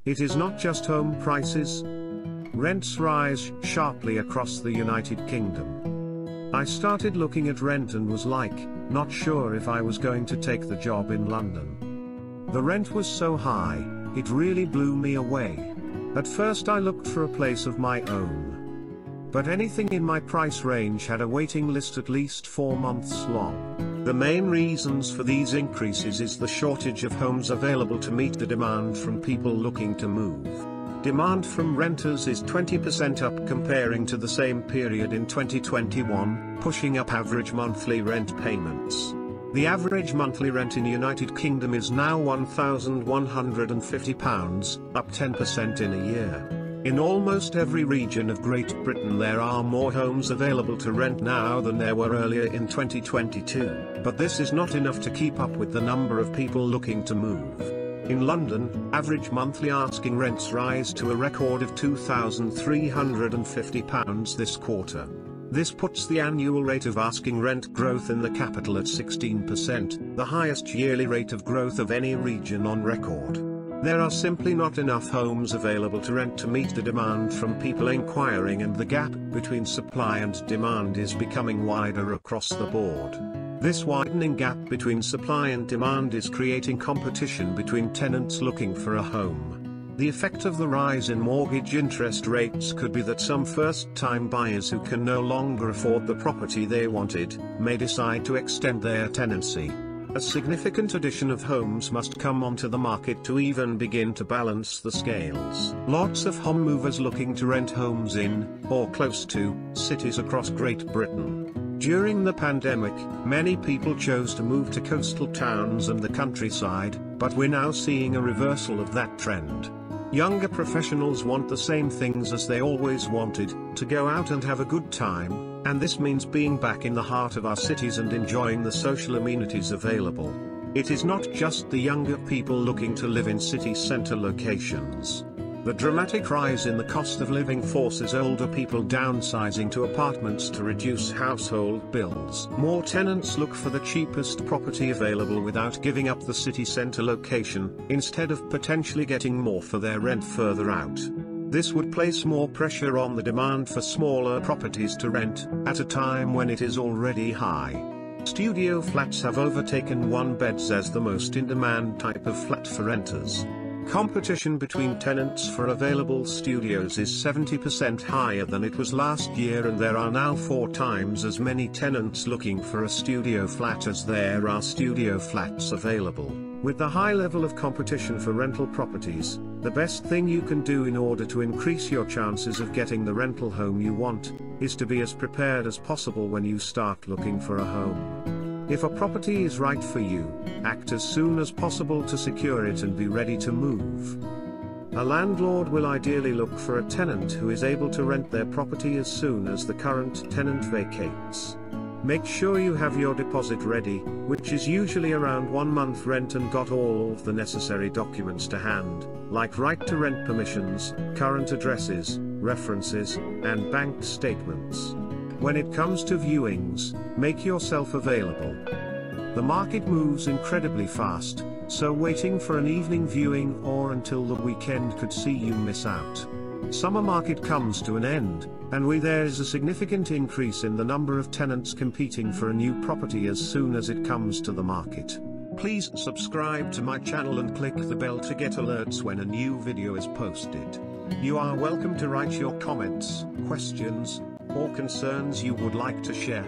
It is not just home prices. Rents rise sharply across the United Kingdom. I started looking at rent and was not sure if I was going to take the job in London. The rent was so high, it really blew me away. At first I looked for a place of my own. But anything in my price range had a waiting list at least 4 months long. The main reasons for these increases is the shortage of homes available to meet the demand from people looking to move. Demand from renters is 20% up comparing to the same period in 2021, pushing up average monthly rent payments. The average monthly rent in United Kingdom is now £1,150, up 10% in a year. In almost every region of Great Britain there are more homes available to rent now than there were earlier in 2022, but this is not enough to keep up with the number of people looking to move. In London, average monthly asking rents rise to a record of £2,350 this quarter. This puts the annual rate of asking rent growth in the capital at 16%, the highest yearly rate of growth of any region on record. There are simply not enough homes available to rent to meet the demand from people inquiring, and the gap between supply and demand is becoming wider across the board. This widening gap between supply and demand is creating competition between tenants looking for a home. The effect of the rise in mortgage interest rates could be that some first-time buyers who can no longer afford the property they wanted may decide to extend their tenancy. A significant addition of homes must come onto the market to even begin to balance the scales. Lots of home movers looking to rent homes in, or close to, cities across Great Britain. During the pandemic, many people chose to move to coastal towns and the countryside, but we're now seeing a reversal of that trend. Younger professionals want the same things as they always wanted, to go out and have a good time, and this means being back in the heart of our cities and enjoying the social amenities available. It is not just the younger people looking to live in city centre locations. The dramatic rise in the cost of living forces older people downsizing to apartments to reduce household bills. More tenants look for the cheapest property available without giving up the city centre location, instead of potentially getting more for their rent further out. This would place more pressure on the demand for smaller properties to rent, at a time when it is already high. Studio flats have overtaken one-beds as the most in-demand type of flat for renters. Competition between tenants for available studios is 70% higher than it was last year, and there are now 4 times as many tenants looking for a studio flat as there are studio flats available. With the high level of competition for rental properties, the best thing you can do in order to increase your chances of getting the rental home you want, is to be as prepared as possible when you start looking for a home. If a property is right for you, act as soon as possible to secure it and be ready to move. A landlord will ideally look for a tenant who is able to rent their property as soon as the current tenant vacates. Make sure you have your deposit ready, which is usually around 1 month rent, and got all of the necessary documents to hand, like right to rent permissions, current addresses, references, and bank statements. When it comes to viewings, make yourself available. The market moves incredibly fast, so waiting for an evening viewing or until the weekend could see you miss out. Summer market comes to an end, and there is a significant increase in the number of tenants competing for a new property as soon as it comes to the market. Please subscribe to my channel and click the bell to get alerts when a new video is posted. You are welcome to write your comments, questions, or concerns you would like to share.